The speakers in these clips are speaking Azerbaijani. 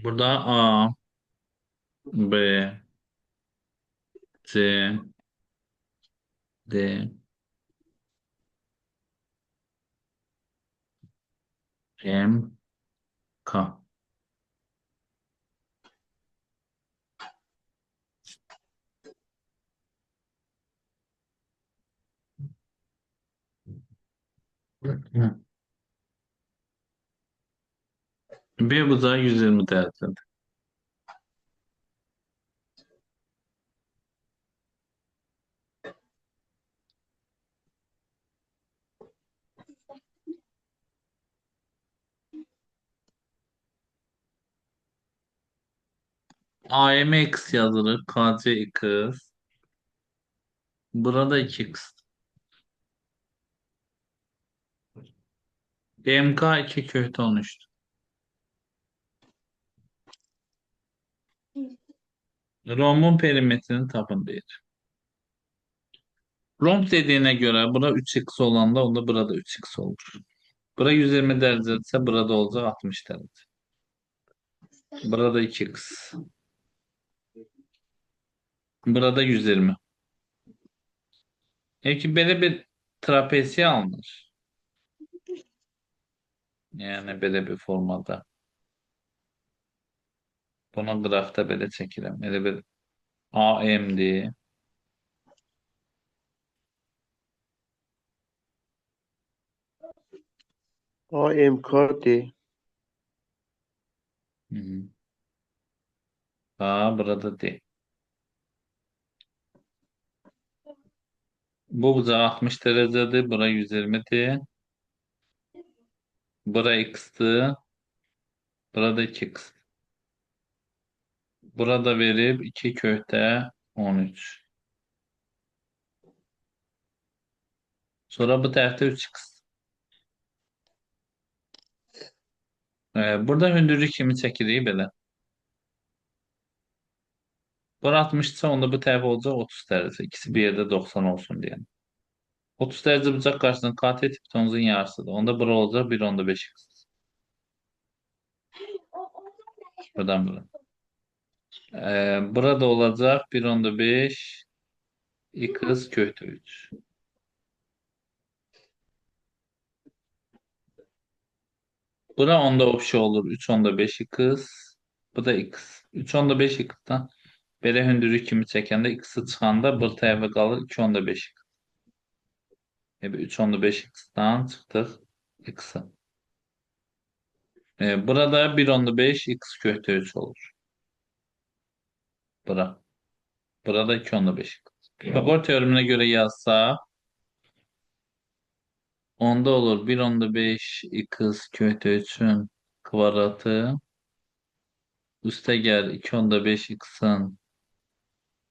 Burada A, B, C, D, M, K. Hı. Bir buzağı 120 derece. AM x yazılır. KC x. Burada 2x. MK 2 köşe olmuştu. Rom'un perimetrini tapın deyir. Rom dediğine göre bura 3x olanda onda burada 3x olur. Bura 120 derece ise burada olacak 60 derece. Burada 2x. Burada 120. Peki böyle bir trapezi alınır. Yani böyle bir formada. Bunu grafta böyle çekelim. Böyle bir AMD. AMKD. Hı hı. Aa, burada D. Bu bucağı 60 derecedir. Bura 120'dir. Bura x'ti. Burada 2x. Burada verip 2 köşe 13. Sonra bu tarafta 3x. Burada hündürlük kimi çəkiririk belə. Bura 60 ise onda bu tərəf olacaq 30 derece. İkisi bir yerde 90 olsun diye. 30 derece bıçak karşısında kat etip tonuzun yarısıdır. Onda bura olacak 1.5x. Buradan bura. Burada olacak 1.5 x köşe 3. Bura onda o şey olur. 3.5 x. Bu da x. 3.5 x'tan belə hündürlük kimi çəkəndə x-i çıxanda bir tərəfə qalır 2.5 x. 3.5 x'tan çıxdıq x-i. Burada 1.5 x köşe 3 olur. Bura. Burada 2.5 x. Pifagor teoremine göre yazsa onda olur 1.5 x köşe 3'ün kvadratı üste gel 2.5 x'in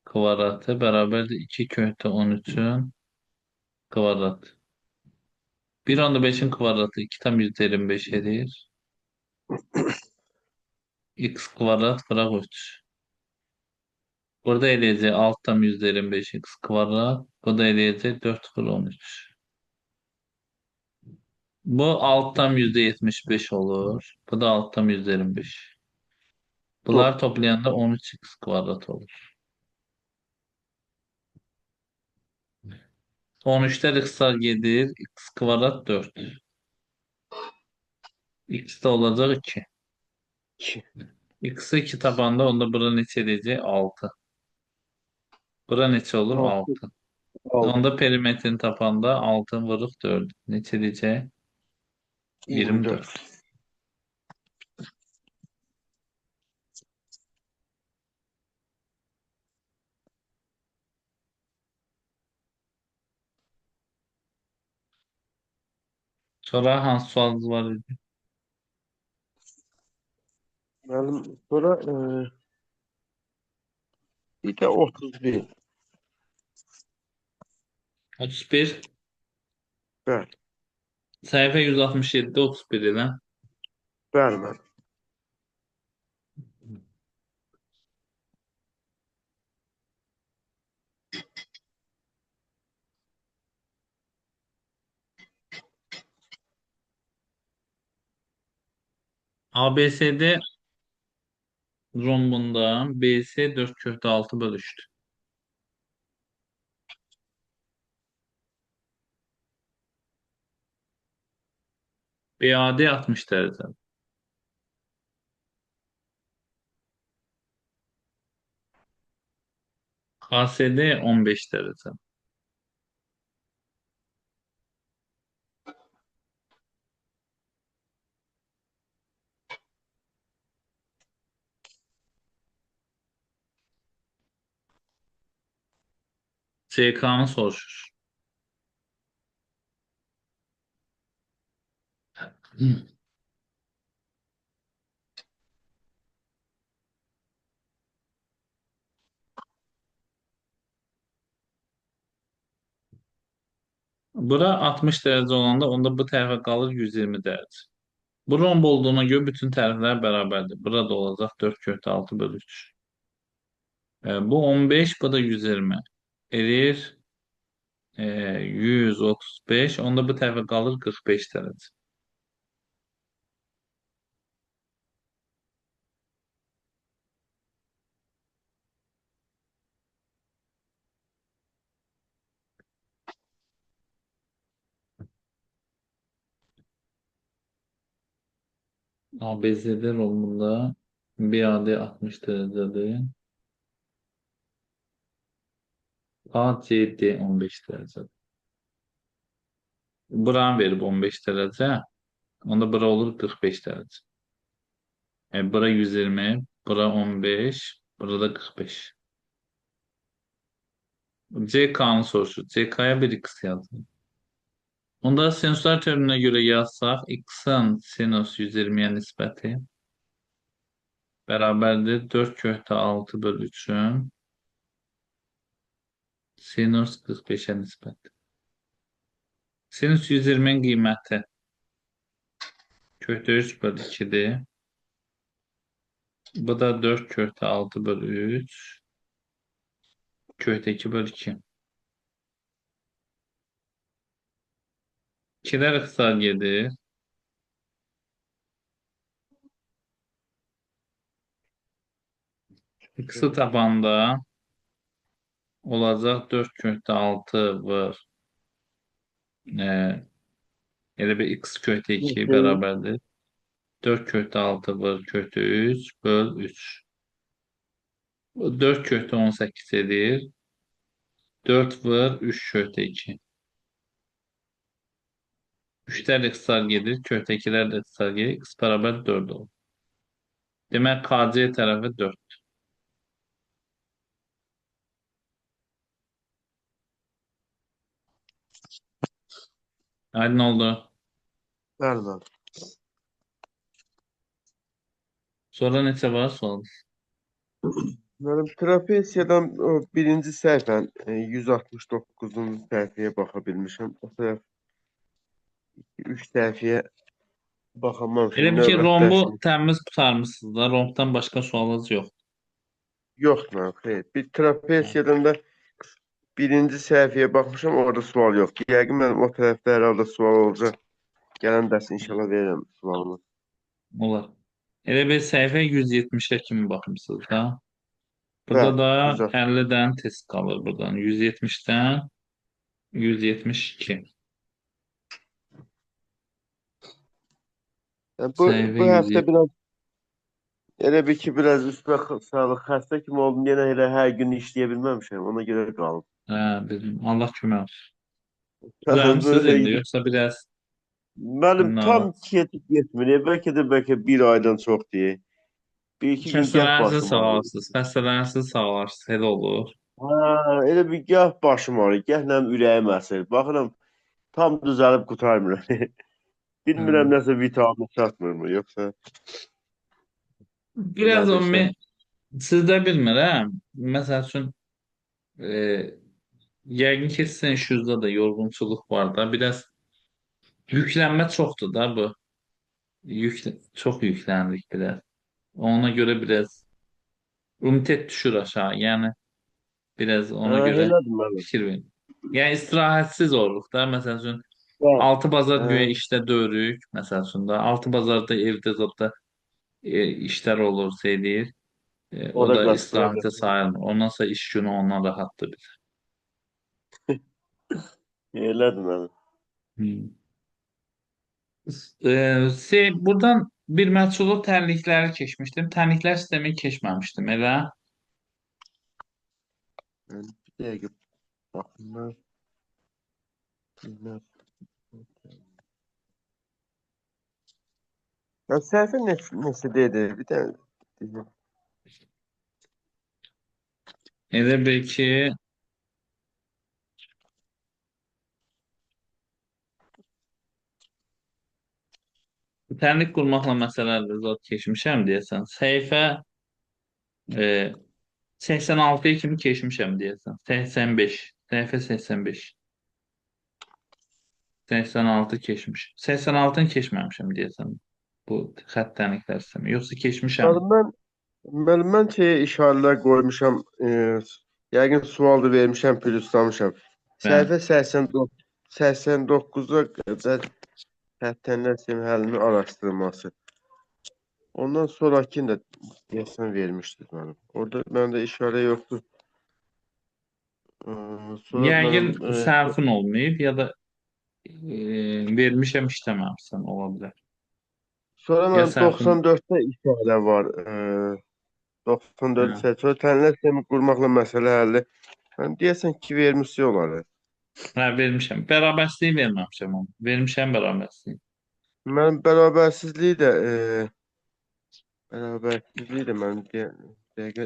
kvadratı beraber de 2 köşe 13'ün kvadratı. 1.5'in kvadratı 2 tam 125 edir. X kvadrat bırak 3. Burada eləyəcək alt tam 125 x kvadrat. Bu da eləyəcək 4 bölü 13. Bu alt tam %75 olur. Bu da alt tam 125. Top. Bunlar toplayanda 13x kvadrat olur. 13'te kısa gelir. X kvadrat 4. X de olacak 2. 2. X'i 2 tabanda onda bura neçə edəcək? 6. Bura neçə olur? 6. 6. 6. Onda perimetrini tapanda 6 vurux 4. Neçə edəcək? 24. 24. Sonra hansı sualınız var idi? Benim sonra bir de 31. 31. Bəli. Sayfa 167'de 31 ile. Bəli, bəli. ABS'de Rombunda BC 4 köhnə 6 bölü 3'tür. BAD 60 dərəcə. KSD 15 dərəcə. CK'nı soruşur. Bura 60 dərəcə olanda onda bu tərəfə qalır 120 dərəcə. Bu romb olduğuna görə bütün tərəflər bərabərdir. Burada olacaq 4 köhnə 6 bölü 3. Bu 15, bu da 120. Erir 135. Onda bu tərəfə qalır 45 dərəcə. ABCD rombunda BAD 60 dərəcədir. ACD 15 dərəcədir. Buranı verib 15 dərəcə. Onda bura olur 45 dərəcə. Bura 120, bura 15, burada 45. CK'nı soruşur. CK'ya bir x yazın. Onda sinuslar teoremine göre yazsaq, x'in sinus 120'ye nisbəti bərabərdir 4 köhnə 6 bölü 3'ün sinus 45'e nisbət. Sinus 120'nin qiyməti köhnə 3 bölü 2'dir. Bu da 4 köhnə 6 bölü 3 köhnə 2 bölü 2. 2'lər ixtisar gedir. X'ı tapanda olacaq 4 köhnə 6 vır. Elə bir x köhnə 2 bərabərdir. 4 köhnə 6 vır köhnə 3 böl 3. 4 köhnə 18 edir. 4 vır 3 köhnə 2. 3'lər ixtisar gedir. Köhnə 2'lər də ixtisar gedir. X bərabər 4 olur. Demək KC tərəfi 4. Aydın oldu. Bəli, bəli. Sonra neçə var sual? Müəllim, trapesiyadan o birinci səhifən 169-cu səhifəyə baxa bilmişəm. O tərəf 3 səhifəyə Elə baxamamışam. bir ki rombu Növbətləşmiş. təmiz qurtarmısınız da. Rombdan başqa sualınız yox. Yox, mənim, xeyr. Bir trapesiyadan da birinci səhifəyə baxmışam, orada sual yoxdur. Yəqin mənim o tərəfdə hər halda sual olacaq. Gələn dərs inşallah verirəm sualımı. Olar. Elə bir səhifə 170'ə kimi baxmısınız da. Burada Bəli, da 160. 50'dən test qalır buradan. 170'dən 172. Bu Səhifə həftə 170. biraz elə bir ki, biraz üstə sağlıq xəstə kimi oldum. Yenə elə hər gün işləyə bilməmişəm. Ona görə qalıb. Hə, bildim. Allah kömək olsun. Düzəlmisiniz Böyle indi, yoxsa biraz mənim tam narahat? yetib yetmir. Bəlkə bir aydan çox deyil. Bir iki gün gəh Xəstələrinizi başım ağrıyır. sağalarsınız. Xəstələrinizi sağalarsınız. Elə olur. Elə bir gəh başım ağrıyır, gəhnəm ürəyim əsir. Baxıram tam düzəlib qurtarmır. Hə. Bilmirəm nəsə vitamin çatmırmı, yoxsa Biraz o nədirsə. sizdə bilmirəm. Məsəl üçün e, yəqin ki sizin işinizdə də yorğunçuluq var da. Biraz yüklənmə çoxdur da bu. Çox yükləndik biraz. Ona görə biraz imunitet düşür aşağı. Yəni biraz ona görə Elədir mənim. fikir verin. Yəni istirahətsiz oluruq da. Məsəl üçün Bəli. 6 bazar Hə, güya işdə döyürük. Məsəl üçün də 6 bazarda evdə zətdə işlər olur, şey deyir. O O da da qaçılacaq. istirahate sayılmır. Ondan sonra iş günü ondan rahattır bir. Elədir mənim. Hmm. Buradan bir məhsullu tərlikləri keçmişdim. Tərliklər sistemi keçməmişdim. Elə Yəni, bir dəqiqə baxım mən. Bilməm. Ya səhvin neçə dedi? Bir dənə. elə bil ki, tərlik qurmaqla məsələlərdə zat keçmişəm deyəsən. Səhifə e, 86-ya kimi keçmişəm deyəsən. 85. Səhifə 85. 86 keçmiş. 86-ını keçməmişəm deyəsən. Bu xətt tərliklər sistemi. Yoxsa keçmişəm. Mən şeyə işarələr qoymuşam. Yəqin sual da vermişəm, pürüzlamışam. Bəli. Səhifə 89-a qədər həttənlər sistemi həllinin araşdırılması. Ondan sonrakini də deyəsən vermişdir mənim. Orada məndə işarə yoxdur. Sonra Yəqin mənim səhvin olmayıb ya da vermişəm işləməmişsən ola bilər. sonra Ya mənim səhvin 94-də işarə var. hə, 94 səhifə təhlil sistemi qurmaqla məsələ həlli. Mən deyəsən ki vermişik onları. hə vermişəm. Bərabərsliyi verməmişəm onu. Vermişəm bərabərsliyi. Mən bərabərsizliyi də mən dəqiqə demək,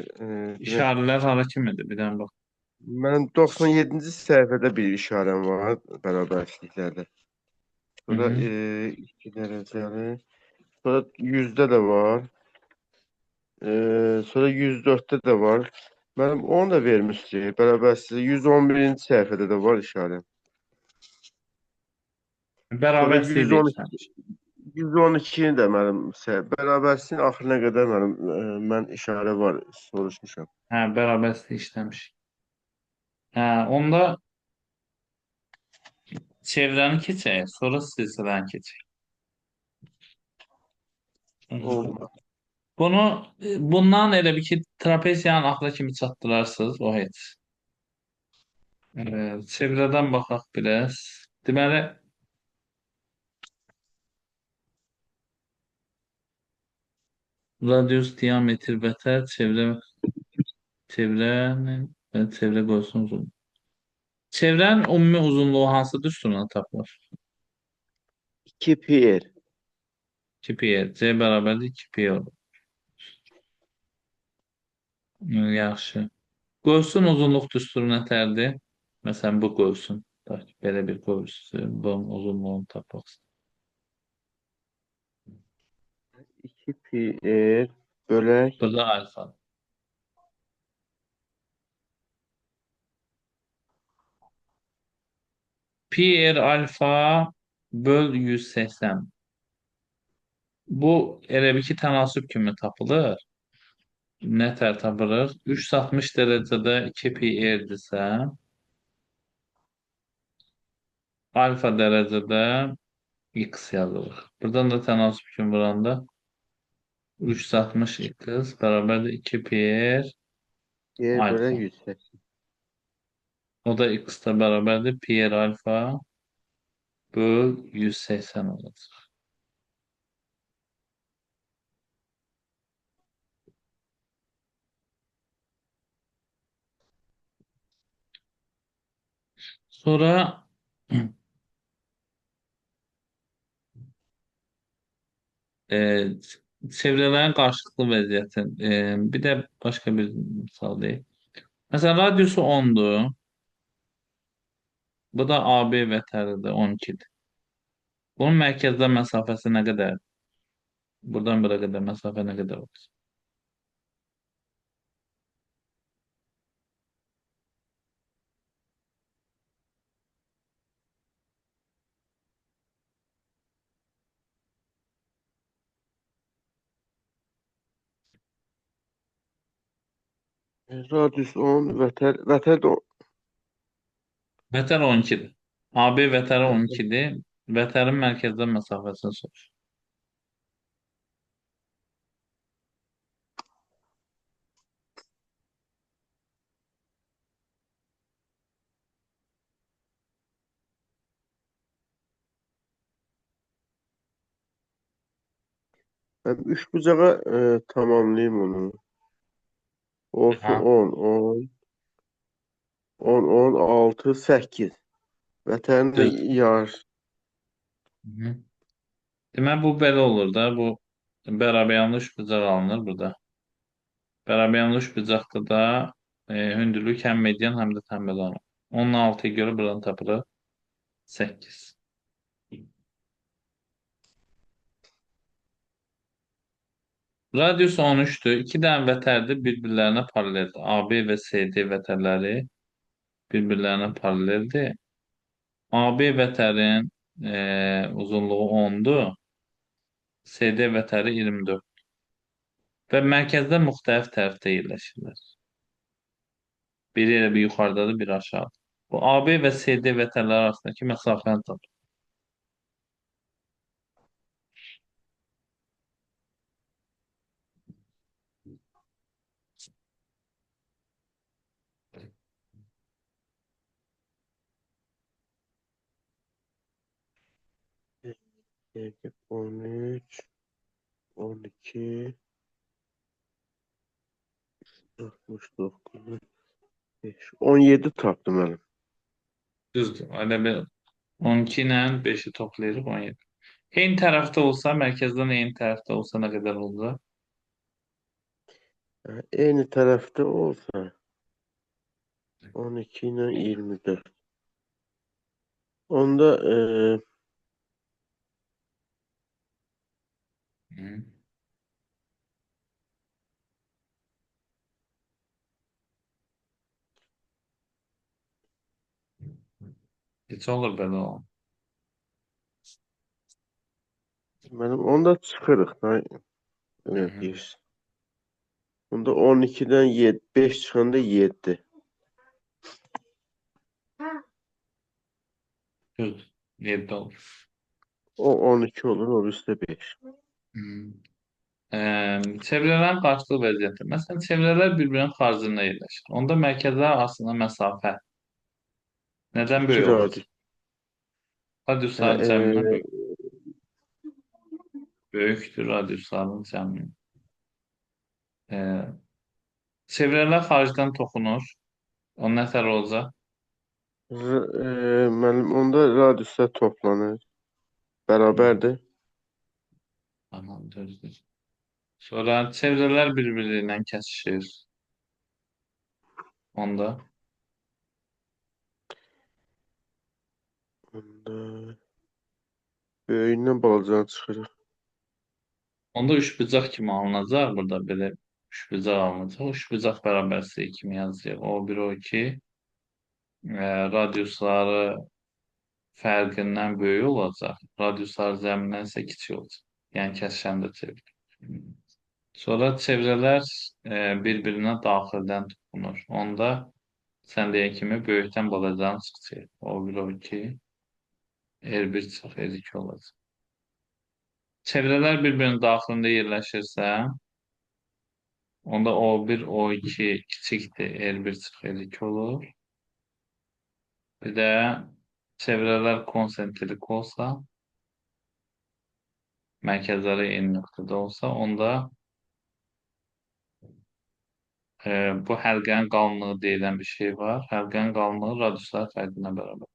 İşarələr hara kimidir? Bir dənə bax. mən 97-ci səhifədə bir işarəm var bərabərsizliklərdə. Hı Sonra -hı. 2 dərəcəli. Sonra 100-də də var. Sonra 104-də də var. Mənim onu da vermişdik. Bərabərsizlik 111-ci səhifədə də var işarə. Sonra Bərabərsliyi 112 verirsən. 112-ni də mənim bərabərsizliyin axırına qədər mən işarə var soruşmuşam. Hə, bərabərsliyi işləmiş. Hə, onda çevrəni keçək, sonra silsiləni keçək. Oldu. Bundan elə bir ki, trapeziyanın axıra kimi çatdırarsınız, o heç. Çevrədən baxaq biraz. Deməli, radius, diametr, vətər, çevrə qoysun uzun. Çevrənin ümumi uzunluğu hansı düsturuna tapılır? 2 pi. 2 pi r. C bərabərdir 2 pi r. Yaxşı. Qövsün uzunluq düsturu nətərdir? Məsələn, bu qövsün. Belə bir qövsün, bunun uzunluğunu tapmaq istəyir. 2 pi bölək Burada alfa. Pi r alfa böl 180. Bu elə bir ki, tənasüb kimi tapılır. Nətər tapılır? 360 dərəcədə 2 pi r-dirsə, alfa dərəcədə x yazılır. Buradan da tənasüb kimi vuranda 360 x bərabərdir 2 pi r bölək alfa. 180. O da x-də bərabərdir pi r alfa böl 180 olacaq. Sonra e, çevrələrin qarşılıqlı vəziyyəti. Bir də başqa bir misal deyim. Məsələn, radiusu 10-dur. Bu da AB vətəridir, 12-dir. Bunun mərkəzdən məsafəsi nə qədər? Buradan bura qədər məsafə nə qədər olur? Radius 10, vətər də Vətər 12-dir. AB vətəri 12-dir. Vətərin mərkəzdən məsafəsini sor. Hem üç bucağa tamamlayayım onu. Olsun Ha. 10, 10, 10, 10, 6, 8. Vətənini Düzdür. yar. Hı. Demək bu belə olur da. Bu bərabər yanlış bucaq alınır burada. Bərabər yanlış bucaqda da hündürlük həm median, həm də tənbəl olur. 10-la 6-ya görə buradan tapılır 8. Radius 13'tür. İki dənə vətərdir bir-birlərinə paraleldir. AB və CD vətərləri bir-birlərinə paraleldir. AB vətərin uzunluğu 10'dur. CD vətəri 24 və mərkəzdə müxtəlif tərəfdə yerləşirlər. Biri elə bir yuxarıdadır, biri aşağıda. Bu AB və CD vətərləri arasındakı məsafəni tapın. Yedi, 13, 12, 69, 5, 17 tapdım mənim. Düzdür. Elə bir 12 ilə 5'i toplayırıq 17. Eyni tərəfdə olsa, mərkəzdən eyni tərəfdə olsa nə qədər olacaq? Eyni tərəfdə olsa 12 ilə 24. Onda Hı. Heç olur belə o. mənim onda çıxırıq da. Hı Elə hı. deyirsən. Onda 12-dən 7, 5 çıxanda 7. Düzdür. 7 olur. O 12 olur, o üstə 5. Hı. Çevrələrin qarşılıqlı vəziyyəti. Məsələn, çevrələr bir-birinin xaricində yerləşir. Onda mərkəzlər arasında məsafə nədən 2 böyük olacaq? radius. Hə, Radiusların cəmindən böyük. Böyükdür radiusların cəmi. Ee, Çevrələr xaricdən toxunur. O nə tər olacaq? Mənim onda radiuslar toplanır. Hı. Bərabərdir. Tamam, düzdür. Sonra çevrələr bir-biri ilə kəsişir. Onda. Onda böyüyündən balacadan çıxırıq. Onda üçbucaq kimi alınacaq. Burada belə üçbucaq alınacaq. Üçbucaq bərabərliyi kimi yazacağıq. O bir, o iki. Radiusları fərqindən böyük olacaq. Radiuslar zəmindən isə kiçik olacaq. Yəni kəsişəndə çevrilir. Sonra çevrələr bir-birinə daxildən toxunur. Onda sən deyən kimi böyükdən balacadan çıxacaq. O bir, o iki. R1 çıx R2 olacaq. Çevrələr bir-birinin daxilində yerləşirsə, onda O1, O2 kiçikdir. R1 çıx R2 olur. Bir də çevrələr konsentrik olsa, mərkəzləri eyni nöqtədə olsa, onda bu həlqənin qalınlığı deyilən bir şey var. Həlqənin qalınlığı radiuslar fərqinə bərabər.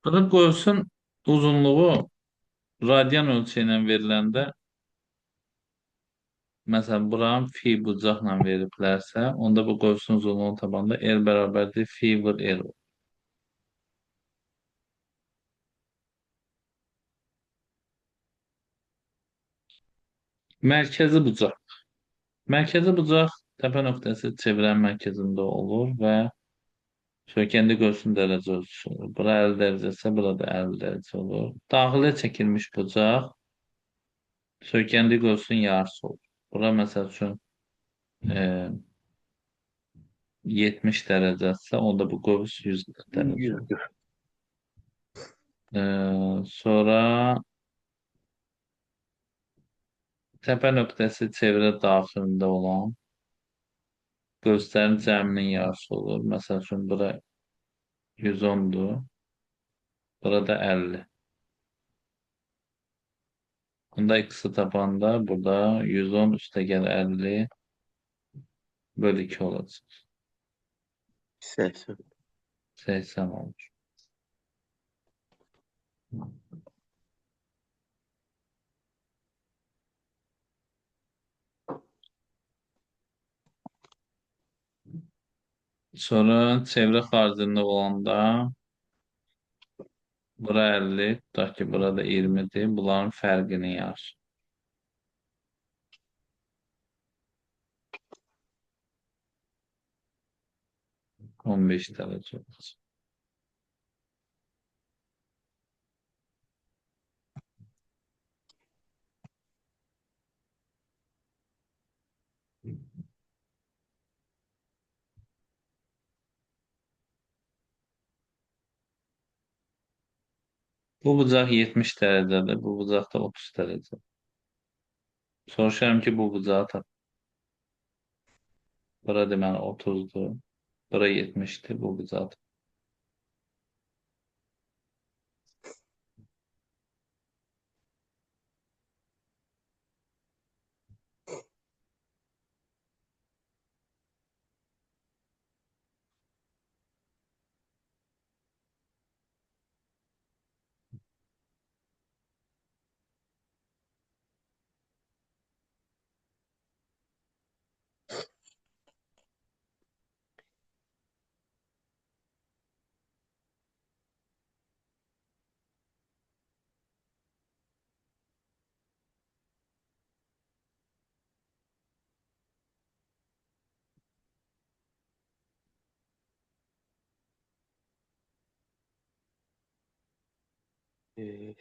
Burada qoyulsun uzunluğu radian ölçü ilə veriləndə, məsələn, buranın fi bucaqla veriblərsə, onda bu qoyulsun uzunluğunu tapanda L bərabərdir fi vur L. Mərkəzi bucaq. Mərkəzi bucaq təpə nöqtəsi çevrənin mərkəzində olur və söykəndə görsün dərəcə ölçüsü olur. Bura 50 dərəcəsə, burada 50 dərəcə olur. Daxilə çəkilmiş bucaq söykəndə görsün yarısı olur. Bura məsəl üçün e, 70 dərəcədirsə, onda bu qövs 140 dərəcə olur. 140. Sonra təpə nöqtəsi çevrə daxilində olan qövslərin cəminin yarısı olur. Məsəl üçün, bura 110'dur, burada 50. Bunda x'i tapanda burada 110 üstəgəl 50 bölü 2 olacaq. 80. 80 olur. Sonra çevrə xaricində olanda bura 50, tutaq ki, burada 20'dir. Bunların fərqini yaz. 15 dərəcə olacaq. Bu bucaq 70 dərəcədir. Bu bucaq da 30 dərəcə. Soruşarım ki, bu bucağı tap. Bura deməli 30'dur. Bura 70'dir. Bu bucağı tap. Beş,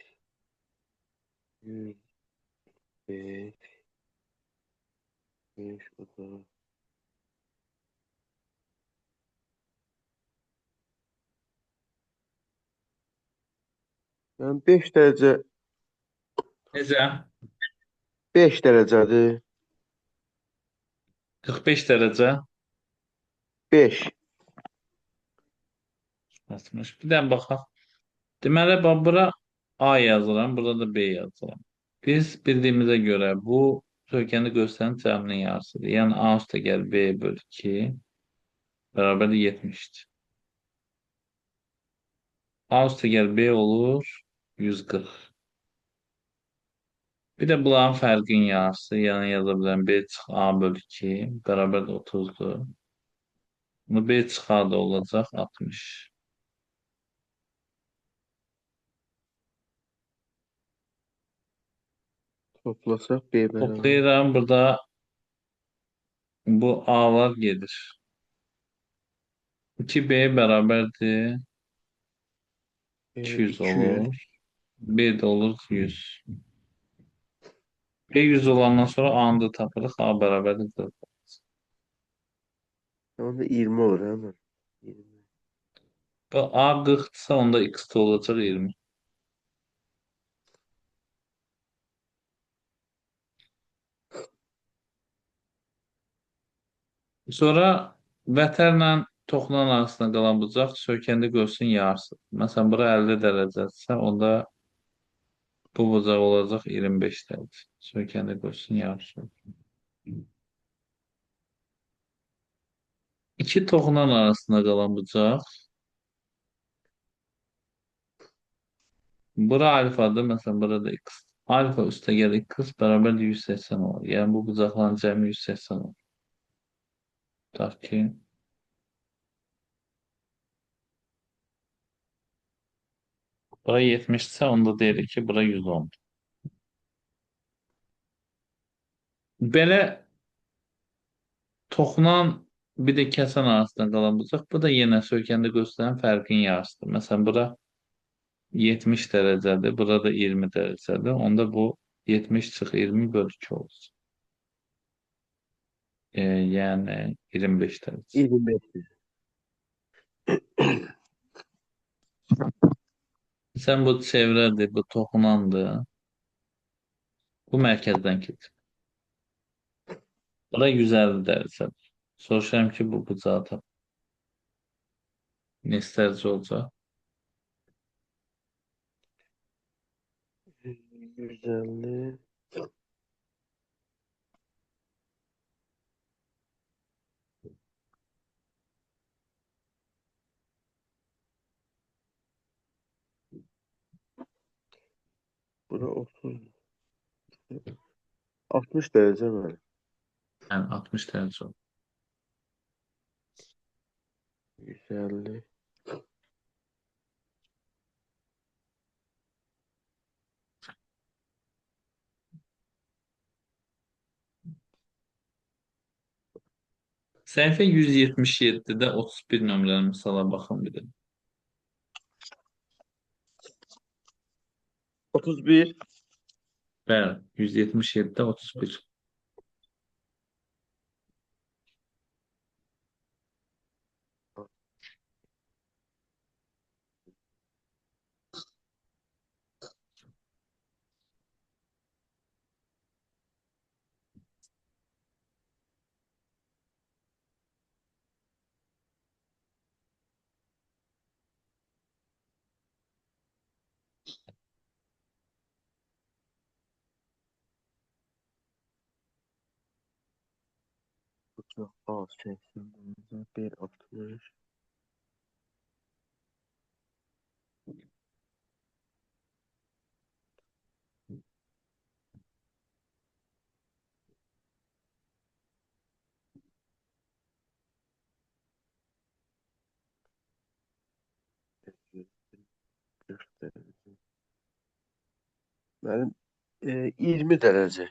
100, 5, 5, o da. Yani 5 dərəcə, Necə? 5 dərəcədir. 45 dərəcə. 5. 60. Bir də baxaq. Deməli, bax, bura A yazıram, burada da B yazıram. Biz bildiyimizə görə bu söykəndi göstərən cəminin yarısıdır. Yəni A üstəgəl B bölü 2 bərabər 70'dir. A üstəgəl B olur 140. Bir də bunların fərqin yarısı, yəni yaza bilərəm B çıx A bölü 2 bərabər də 30'dur. Bu B çıx A da olacaq 60. Toplasaq B bərabər. Toplayıram, burada bu A'lar gedir. 2B bərabərdir 200 200. olur. B de olur 100. B 100 olandan sonra A'nı da tapırıq. A bərabərdir 40. Onda 20 olur hemen. 20. Bu A 40'sa onda X de olacaq 20. Sonra vətərlə toxunan arasında qalan bucaq söykəndə görsün yarısı. Məsələn, bura 50 dərəcədirsə, onda bu bucaq olacaq 25 dərəcə. Söykəndə görsün yarısı. İki toxunan arasında qalan bucaq. Bura alfadır. Məsələn, burada X. Alfa üstəgəl X bərabər 180 olur. Yəni bu bucaqların cəmi 180 olur. Tutaq ki, bura 70'sə, onda deyirik ki, bura 110. Belə toxunan bir də kəsən arasında qalan bucaq. Bu da yenə söykəndə göstərən fərqin yarısıdır. Məsələn, bura 70 dərəcədir, burada 20 dərəcədir. Onda bu 70 çıx 20 bölü 2 olur. Yani 25 dərəcə. 25. Sən bu çevrədir, bu toxunandır. Bu mərkəzdən keçir. Bura 150 dərəcədir. Soruşuram ki, bu bucağı tap. Neçə dərəcə olacaq? 150. Bura 30. 60 derece var. Yəni 60 dərəcə olur. 150. Səhifə 177-də 31 nömrəli misala baxın bir də. 31. Bəli, 177-də 31. Bu çok az 80 derece. 1.60. Benim 20 derece.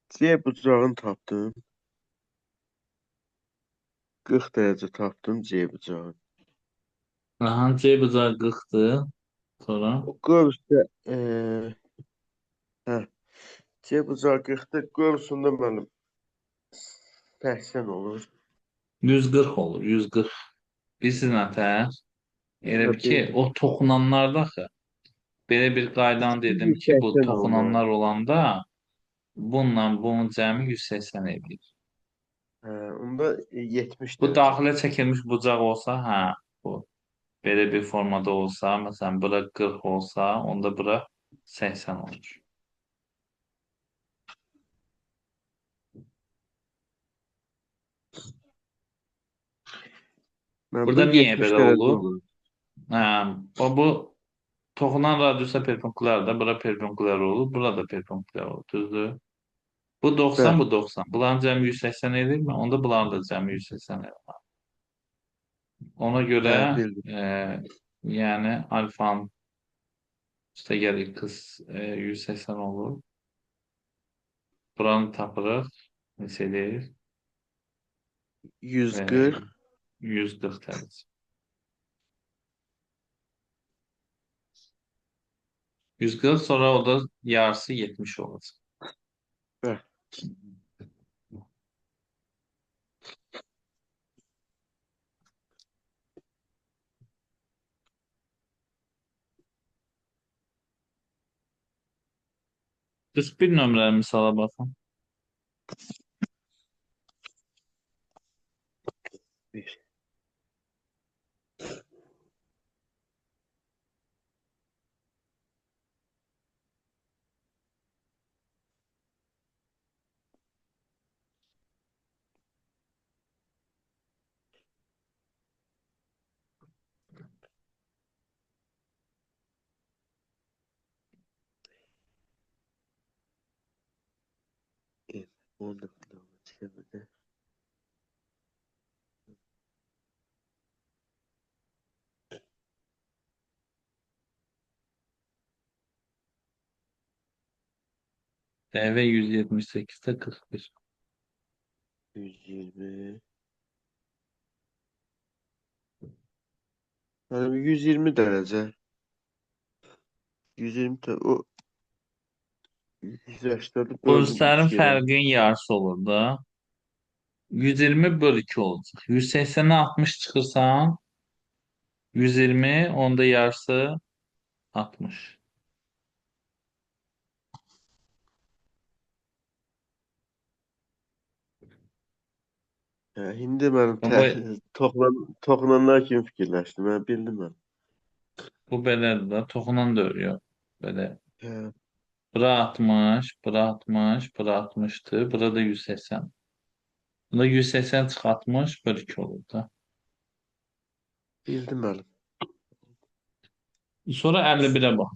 C bucağını tapdım. 40 derece tapdım C bucağını. Aha, C bucağı 40-dır. Sonra O görürsə, hə, C bucağı 40'da görürsündə mənim 80 olur. 140 olur, 140. Bilirsiniz nətər? Elə Hə, bir ki, bildim. o toxunanlarda axı belə bir qaydanı dedim ki, bu 180 olmalı. toxunanlar olanda bununla bunun cəmi 180 edir. Hə, onda 70 Bu derece. daxilə çəkilmiş bucaq olsa, hə, bu belə bir formada olsa, məsələn, bura 40 olsa, onda bura 80 olur. Məndə Burada niyə 70 belə derece olur? olur. Hə, bu toxunan radiusa perpendikulyardır. Bura perpendikulyar olur, bura da perpendikulyar olur, düzdür? Bu 90, Bəli, bu 90. Bunların cəmi 180 edirmi? Onda bunların da cəmi 180 edir. Ona görə hə, bildim. e, yəni alfanın üstəgəl x 180 olur. Buranı tapırıq. Neçə edir? 140. 140 dərəcə. 140 sonra o da yarısı 70 olacaq. Bəli. Düz bir nömrəli misala baxın. Bir. Evet, 10 kilometre. DV 178'de 41. 120. Yani 120 derece. 120 o 180'i böldüm Pulsların 3 yerə. fərqinin yarısı olur da. 120 bölü 2 olacaq. 180'e 60 çıxırsan, 120 onda yarısı 60. Hə, indi mənim Bu, toxunanlar kimi fikirləşdim. Mən bildim mən. bu belədir da. Toxunan da örüyor. Belə. Hə, Bura 60, bura 60, bura 60'tı. Bura da 180. Bunda 180 çıx 60 bölü 2 olur da. bildim mənim. Sonra 51'e bax.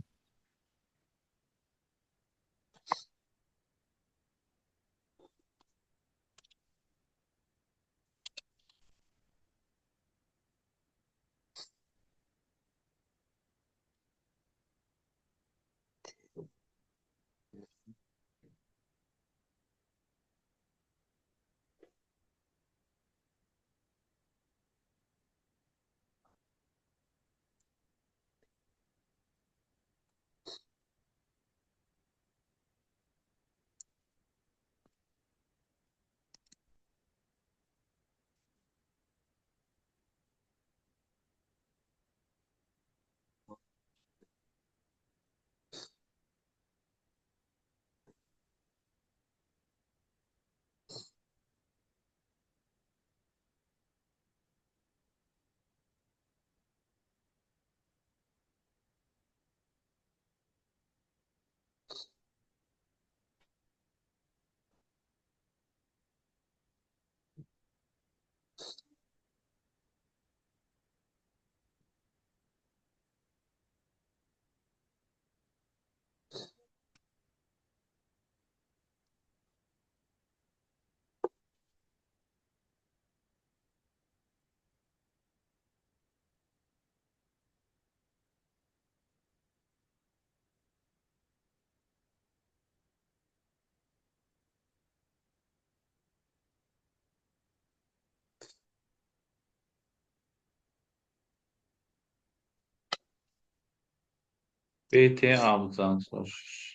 BT alacağını soruşur.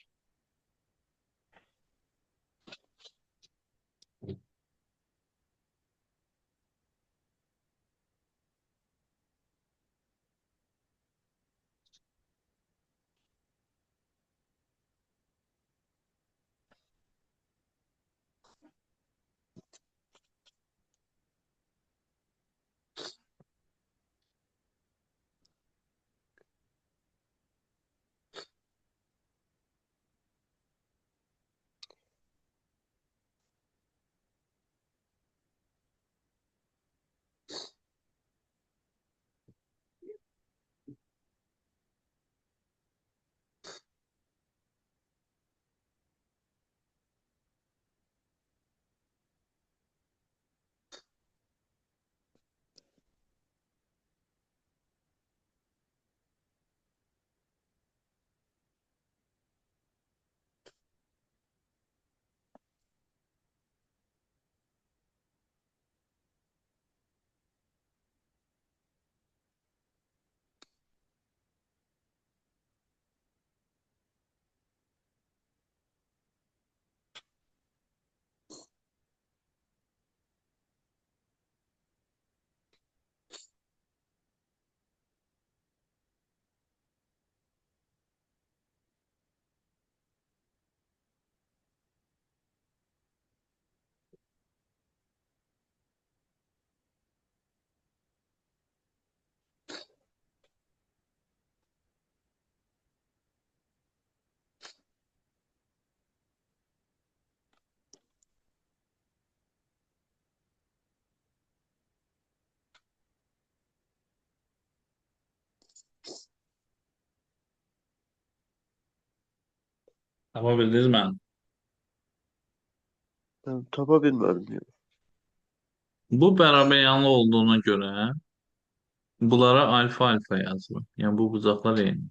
Yapabildiniz mi? Mən tapa bilmədim ya. Bu bərabər yanlı olduğuna göre bunlara alfa alfa yazılır. Yani bu bucaqlar eyni.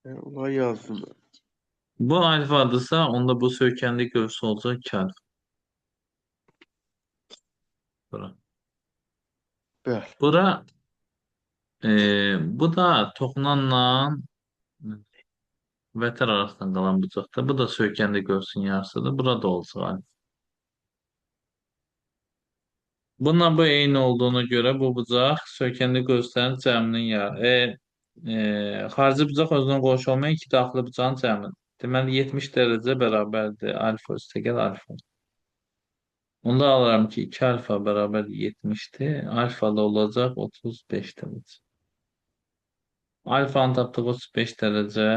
Yəni, onları yazdım mən. Bu alfadırsa onda bu söykənlik ölçüsü olacaq 2 alfa. Bura. Bəli. Bu da toxunanla Vətər arasında qalan bucaqda. Bu da söykəndə görsün yarısıdır. Burada olsa alfa. Bununla bu eyni olduğuna görə bu bucaq söykəndə göstərin cəminin xarici bucaq özünə qonşu olmayan iki daxili bucağın cəmidir. Deməli 70 dərəcə bərabərdir alfa üstəgəl alfa. Onda alıram ki 2 alfa bərabər 70'dir. Alfa da olacaq 35 dərəcə. Alfanın tapdığı 35 dərəcə.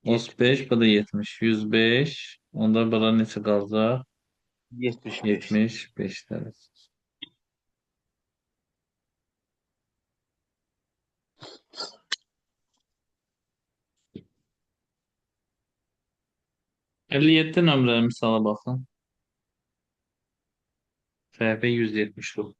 35 bu da 70. 105. Onda bura neçə qalacaq? 75. 75 dərəcə. 57 nömrəli misala baxın. Səhifə 179.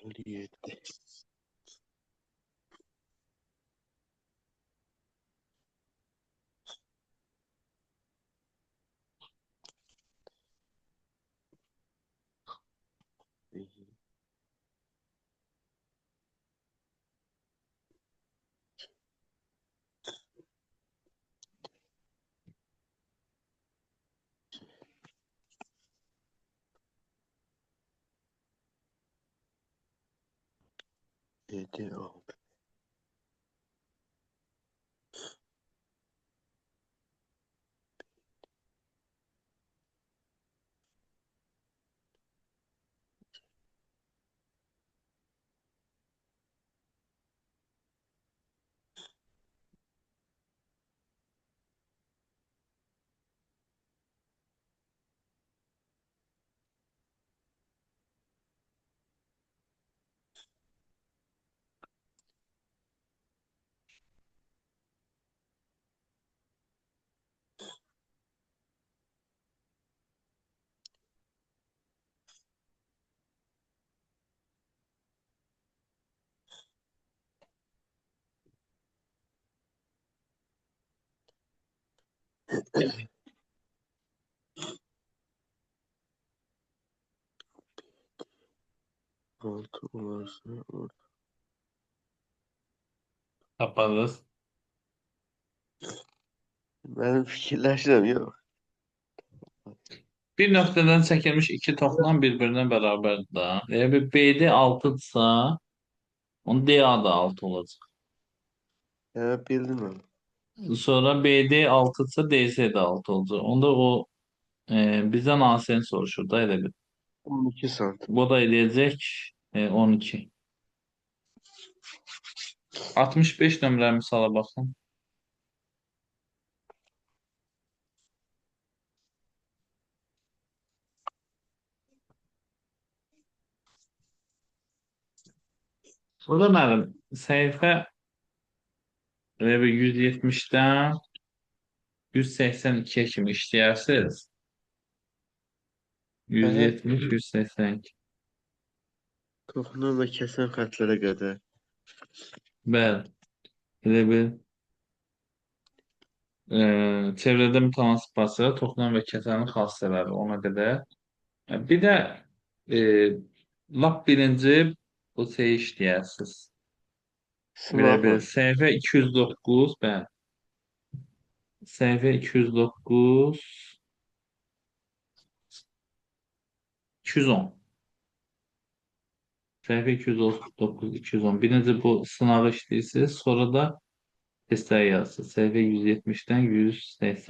57. 57. Yedi oldu. Altı olursa orada. Taparız. Benim fikirləşirəm yox. Bir nöqtədən çəkilmiş iki toxlam bir-birinə bərabərdir da. Eğer bir BD 6'dırsa, onun DA da 6 olacaq. Bildim onu. Sonra BD 6'dırsa DC de 6 olacaq. Onda o bizden AS'ni soruşur da elə bir. 12 santim. Bu da eləyəcək 12. 65 nömrəli misala baxın. Burada mənim səhifə elə bir 170'dən 182'ye kimi işləyərsiniz. Hə, 170, 182. toxunan və kəsən xətlərə qədər. Bəli. Elə bir çevrədə mütənasib toxunan və kəsənin xassələri ona qədər. Bir də e, lap birinci bu şey işləyərsiniz. Belə bir Sınaqla. səhifə 209, bəli. Səhifə 209, 210. Səhifə 239, 210. Birinci bu sınağı işləyirsiniz, sonra da testləri yazırsınız. Səhifə 170'dən 180.